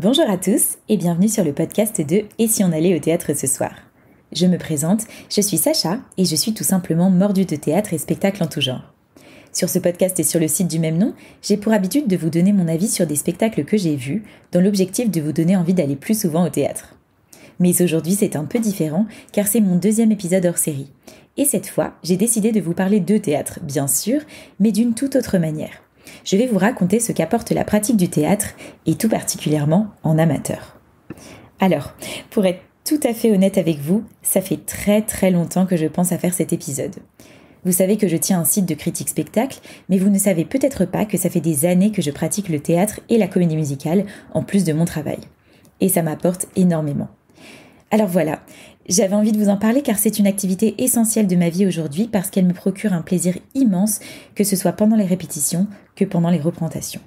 Bonjour à tous et bienvenue sur le podcast de « Et si on allait au théâtre ce soir ?» Je me présente, je suis Sacha et je suis tout simplement mordue de théâtre et spectacles en tout genre. Sur ce podcast et sur le site du même nom, j'ai pour habitude de vous donner mon avis sur des spectacles que j'ai vus, dans l'objectif de vous donner envie d'aller plus souvent au théâtre. Mais aujourd'hui c'est un peu différent car c'est mon deuxième épisode hors série. Et cette fois, j'ai décidé de vous parler de théâtre, bien sûr, mais d'une toute autre manière. Je vais vous raconter ce qu'apporte la pratique du théâtre, et tout particulièrement en amateur. Alors, pour être tout à fait honnête avec vous, ça fait très longtemps que je pense à faire cet épisode. Vous savez que je tiens un site de critique spectacle, mais vous ne savez peut-être pas que ça fait des années que je pratique le théâtre et la comédie musicale, en plus de mon travail. Et ça m'apporte énormément. Alors voilà, j'avais envie de vous en parler car c'est une activité essentielle de ma vie aujourd'hui parce qu'elle me procure un plaisir immense, que ce soit pendant les répétitions que pendant les représentations.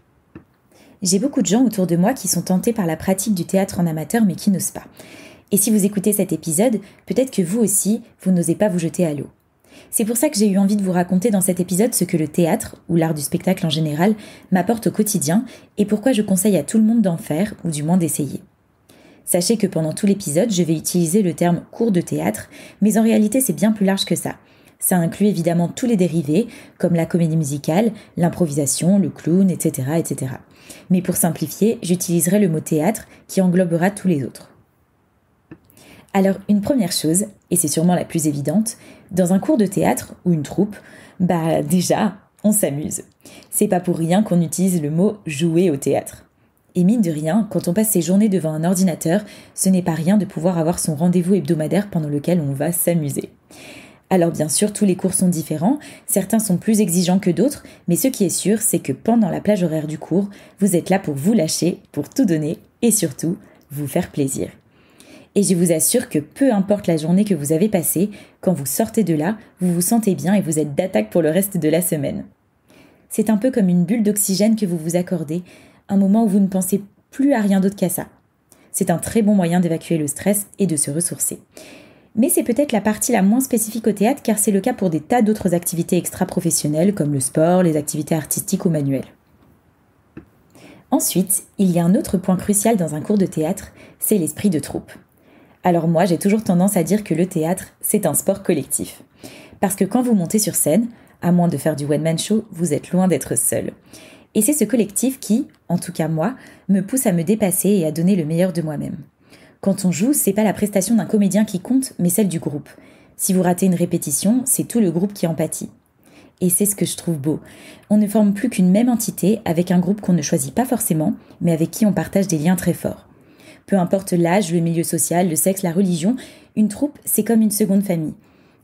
J'ai beaucoup de gens autour de moi qui sont tentés par la pratique du théâtre en amateur mais qui n'osent pas. Et si vous écoutez cet épisode, peut-être que vous aussi, vous n'osez pas vous jeter à l'eau. C'est pour ça que j'ai eu envie de vous raconter dans cet épisode ce que le théâtre, ou l'art du spectacle en général, m'apporte au quotidien et pourquoi je conseille à tout le monde d'en faire, ou du moins d'essayer. Sachez que pendant tout l'épisode, je vais utiliser le terme cours de théâtre, mais en réalité c'est bien plus large que ça. Ça inclut évidemment tous les dérivés, comme la comédie musicale, l'improvisation, le clown, etc. Mais pour simplifier, j'utiliserai le mot théâtre qui englobera tous les autres. Alors, une première chose, et c'est sûrement la plus évidente, dans un cours de théâtre ou une troupe, déjà, on s'amuse. C'est pas pour rien qu'on utilise le mot « jouer au théâtre ». Et mine de rien, quand on passe ses journées devant un ordinateur, ce n'est pas rien de pouvoir avoir son rendez-vous hebdomadaire pendant lequel on va s'amuser. Alors bien sûr, tous les cours sont différents, certains sont plus exigeants que d'autres, mais ce qui est sûr, c'est que pendant la plage horaire du cours, vous êtes là pour vous lâcher, pour tout donner et surtout, vous faire plaisir. Et je vous assure que peu importe la journée que vous avez passée, quand vous sortez de là, vous vous sentez bien et vous êtes d'attaque pour le reste de la semaine. C'est un peu comme une bulle d'oxygène que vous vous accordez, un moment où vous ne pensez plus à rien d'autre qu'à ça. C'est un très bon moyen d'évacuer le stress et de se ressourcer. Mais c'est peut-être la partie la moins spécifique au théâtre car c'est le cas pour des tas d'autres activités extra-professionnelles comme le sport, les activités artistiques ou manuelles. Ensuite, il y a un autre point crucial dans un cours de théâtre, c'est l'esprit de troupe. Alors moi, j'ai toujours tendance à dire que le théâtre, c'est un sport collectif. Parce que quand vous montez sur scène, à moins de faire du one-man show, vous êtes loin d'être seul. Et c'est ce collectif qui, en tout cas moi, me pousse à me dépasser et à donner le meilleur de moi-même. Quand on joue, c'est pas la prestation d'un comédien qui compte, mais celle du groupe. Si vous ratez une répétition, c'est tout le groupe qui en pâtit. Et c'est ce que je trouve beau. On ne forme plus qu'une même entité avec un groupe qu'on ne choisit pas forcément, mais avec qui on partage des liens très forts. Peu importe l'âge, le milieu social, le sexe, la religion, une troupe, c'est comme une seconde famille.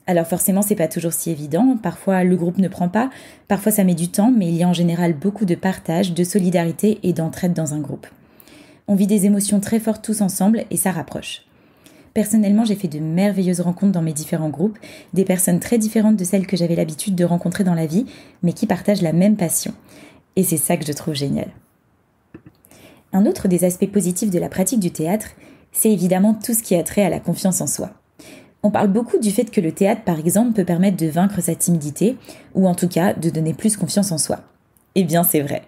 Alors forcément, c'est pas toujours si évident, parfois le groupe ne prend pas, parfois ça met du temps, mais il y a en général beaucoup de partage, de solidarité et d'entraide dans un groupe. On vit des émotions très fortes tous ensemble et ça rapproche. Personnellement, j'ai fait de merveilleuses rencontres dans mes différents groupes, des personnes très différentes de celles que j'avais l'habitude de rencontrer dans la vie, mais qui partagent la même passion. Et c'est ça que je trouve génial. Un autre des aspects positifs de la pratique du théâtre, c'est évidemment tout ce qui a trait à la confiance en soi. On parle beaucoup du fait que le théâtre, par exemple, peut permettre de vaincre sa timidité, ou en tout cas de donner plus confiance en soi. Eh bien, c'est vrai.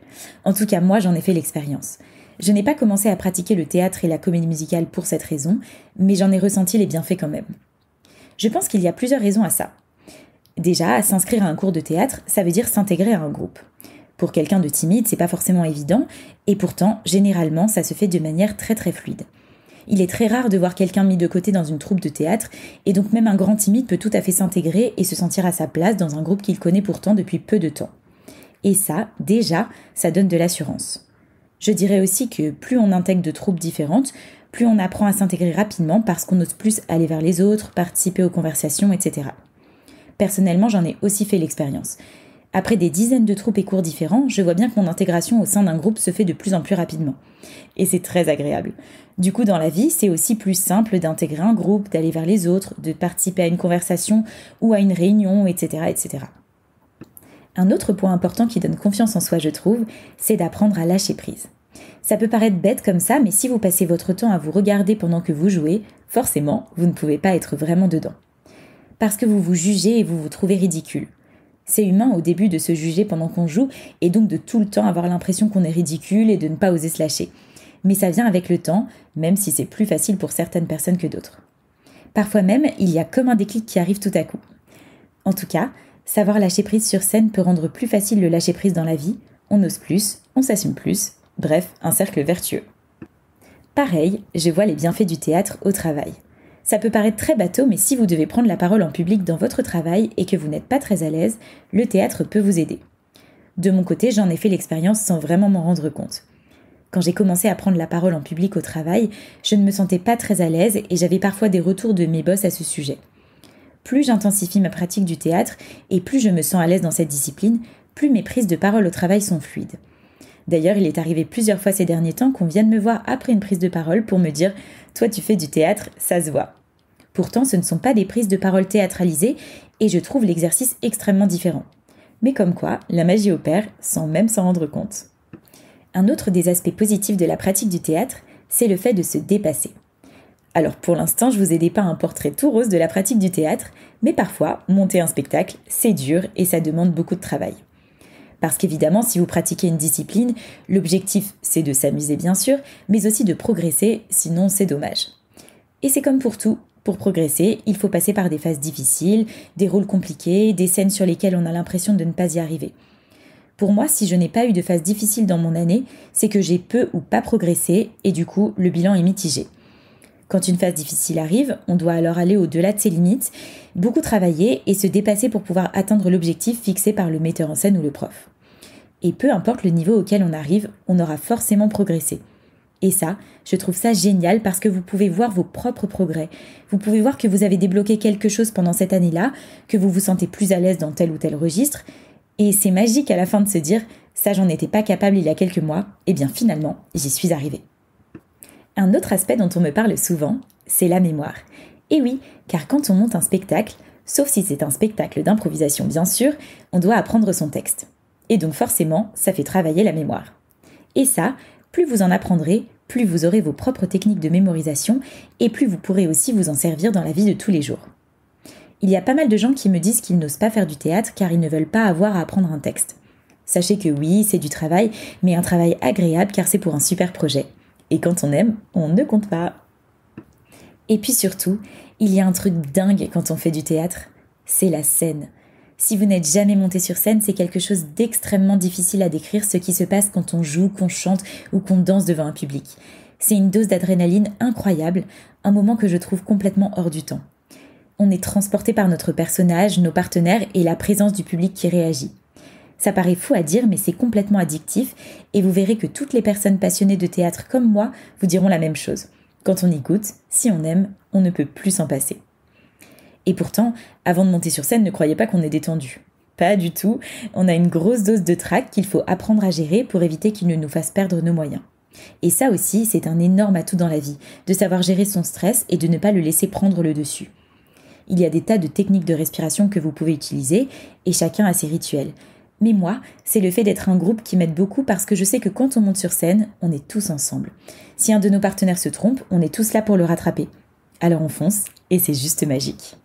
En tout cas, moi, j'en ai fait l'expérience. Je n'ai pas commencé à pratiquer le théâtre et la comédie musicale pour cette raison, mais j'en ai ressenti les bienfaits quand même. Je pense qu'il y a plusieurs raisons à ça. Déjà, s'inscrire à un cours de théâtre, ça veut dire s'intégrer à un groupe. Pour quelqu'un de timide, c'est pas forcément évident, et pourtant, généralement, ça se fait de manière très fluide. Il est très rare de voir quelqu'un mis de côté dans une troupe de théâtre, et donc même un grand timide peut tout à fait s'intégrer et se sentir à sa place dans un groupe qu'il connaît pourtant depuis peu de temps. Et ça, déjà, ça donne de l'assurance. Je dirais aussi que plus on intègre de troupes différentes, plus on apprend à s'intégrer rapidement parce qu'on ose plus aller vers les autres, participer aux conversations, etc. Personnellement, j'en ai aussi fait l'expérience. Après des dizaines de troupes et cours différents, je vois bien que mon intégration au sein d'un groupe se fait de plus en plus rapidement. Et c'est très agréable. Du coup, dans la vie, c'est aussi plus simple d'intégrer un groupe, d'aller vers les autres, de participer à une conversation ou à une réunion, etc. Un autre point important qui donne confiance en soi, je trouve, c'est d'apprendre à lâcher prise. Ça peut paraître bête comme ça, mais si vous passez votre temps à vous regarder pendant que vous jouez, forcément, vous ne pouvez pas être vraiment dedans. Parce que vous vous jugez et vous vous trouvez ridicule. C'est humain au début de se juger pendant qu'on joue et donc de tout le temps avoir l'impression qu'on est ridicule et de ne pas oser se lâcher. mais ça vient avec le temps, même si c'est plus facile pour certaines personnes que d'autres. Parfois même, il y a comme un déclic qui arrive tout à coup. En tout cas, savoir lâcher prise sur scène peut rendre plus facile le lâcher prise dans la vie, on ose plus, on s'assume plus, bref, un cercle vertueux. Pareil, je vois les bienfaits du théâtre au travail. Ça peut paraître très bateau, mais si vous devez prendre la parole en public dans votre travail et que vous n'êtes pas très à l'aise, le théâtre peut vous aider. De mon côté, j'en ai fait l'expérience sans vraiment m'en rendre compte. Quand j'ai commencé à prendre la parole en public au travail, je ne me sentais pas très à l'aise et j'avais parfois des retours de mes boss à ce sujet. Plus j'intensifie ma pratique du théâtre et plus je me sens à l'aise dans cette discipline, plus mes prises de parole au travail sont fluides. D'ailleurs, il est arrivé plusieurs fois ces derniers temps qu'on vienne me voir après une prise de parole pour me dire « Toi, tu fais du théâtre, ça se voit ». Pourtant, ce ne sont pas des prises de parole théâtralisées et je trouve l'exercice extrêmement différent. Mais comme quoi, la magie opère sans même s'en rendre compte. Un autre des aspects positifs de la pratique du théâtre, c'est le fait de se dépasser. Alors pour l'instant, je vous ai dépeint un portrait tout rose de la pratique du théâtre, mais parfois, monter un spectacle, c'est dur et ça demande beaucoup de travail. Parce qu'évidemment, si vous pratiquez une discipline, l'objectif, c'est de s'amuser bien sûr, mais aussi de progresser, sinon c'est dommage. Et c'est comme pour tout, pour progresser, il faut passer par des phases difficiles, des rôles compliqués, des scènes sur lesquelles on a l'impression de ne pas y arriver. Pour moi, si je n'ai pas eu de phase difficile dans mon année, c'est que j'ai peu ou pas progressé et du coup, le bilan est mitigé. Quand une phase difficile arrive, on doit alors aller au-delà de ses limites, beaucoup travailler et se dépasser pour pouvoir atteindre l'objectif fixé par le metteur en scène ou le prof. Et peu importe le niveau auquel on arrive, on aura forcément progressé. Et ça, je trouve ça génial parce que vous pouvez voir vos propres progrès. Vous pouvez voir que vous avez débloqué quelque chose pendant cette année-là, que vous vous sentez plus à l'aise dans tel ou tel registre. Et c'est magique à la fin de se dire « ça j'en étais pas capable il y a quelques mois, et bien finalement, j'y suis arrivée ». Un autre aspect dont on me parle souvent, c'est la mémoire. Et oui, car quand on monte un spectacle, sauf si c'est un spectacle d'improvisation bien sûr, on doit apprendre son texte. Et donc forcément, ça fait travailler la mémoire. Et ça, plus vous en apprendrez, plus vous aurez vos propres techniques de mémorisation et plus vous pourrez aussi vous en servir dans la vie de tous les jours. Il y a pas mal de gens qui me disent qu'ils n'osent pas faire du théâtre car ils ne veulent pas avoir à apprendre un texte. Sachez que oui, c'est du travail, mais un travail agréable car c'est pour un super projet. Et quand on aime, on ne compte pas. Et puis surtout, il y a un truc dingue quand on fait du théâtre, c'est la scène. Si vous n'êtes jamais monté sur scène, c'est quelque chose d'extrêmement difficile à décrire ce qui se passe quand on joue, qu'on chante ou qu'on danse devant un public. C'est une dose d'adrénaline incroyable, un moment que je trouve complètement hors du temps. On est transporté par notre personnage, nos partenaires et la présence du public qui réagit. Ça paraît fou à dire, mais c'est complètement addictif et vous verrez que toutes les personnes passionnées de théâtre comme moi vous diront la même chose. Quand on y goûte, si on aime, on ne peut plus s'en passer. Et pourtant, avant de monter sur scène, ne croyez pas qu'on est détendu. Pas du tout, on a une grosse dose de trac qu'il faut apprendre à gérer pour éviter qu'il ne nous fasse perdre nos moyens. Et ça aussi, c'est un énorme atout dans la vie, de savoir gérer son stress et de ne pas le laisser prendre le dessus. Il y a des tas de techniques de respiration que vous pouvez utiliser, et chacun a ses rituels. Mais moi, c'est le fait d'être un groupe qui m'aide beaucoup parce que je sais que quand on monte sur scène, on est tous ensemble. Si un de nos partenaires se trompe, on est tous là pour le rattraper. Alors on fonce, et c'est juste magique.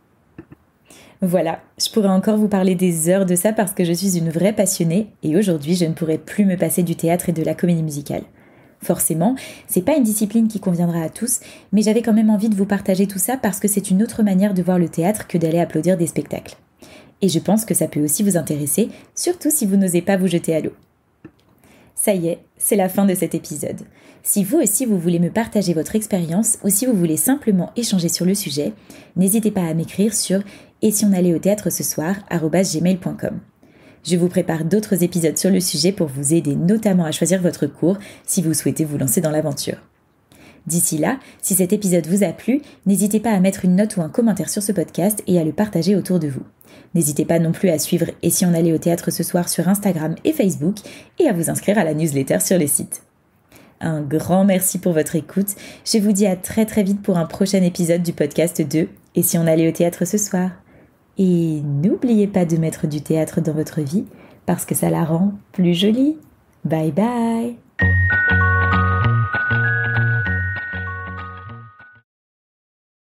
Voilà, je pourrais encore vous parler des heures de ça parce que je suis une vraie passionnée et aujourd'hui je ne pourrais plus me passer du théâtre et de la comédie musicale. Forcément, c'est pas une discipline qui conviendra à tous, mais j'avais quand même envie de vous partager tout ça parce que c'est une autre manière de voir le théâtre que d'aller applaudir des spectacles. Et je pense que ça peut aussi vous intéresser, surtout si vous n'osez pas vous jeter à l'eau. Ça y est, c'est la fin de cet épisode. Si vous aussi vous voulez me partager votre expérience ou si vous voulez simplement échanger sur le sujet, n'hésitez pas à m'écrire sur et si on allait au théâtre ce soir @gmail.com. Je vous prépare d'autres épisodes sur le sujet pour vous aider notamment à choisir votre cours si vous souhaitez vous lancer dans l'aventure. D'ici là, si cet épisode vous a plu, n'hésitez pas à mettre une note ou un commentaire sur ce podcast et à le partager autour de vous. N'hésitez pas non plus à suivre Et si on allait au théâtre ce soir sur Instagram et Facebook et à vous inscrire à la newsletter sur les sites. Un grand merci pour votre écoute. Je vous dis à très très vite pour un prochain épisode du podcast de Et si on allait au théâtre ce soir. Et n'oubliez pas de mettre du théâtre dans votre vie parce que ça la rend plus jolie. Bye bye!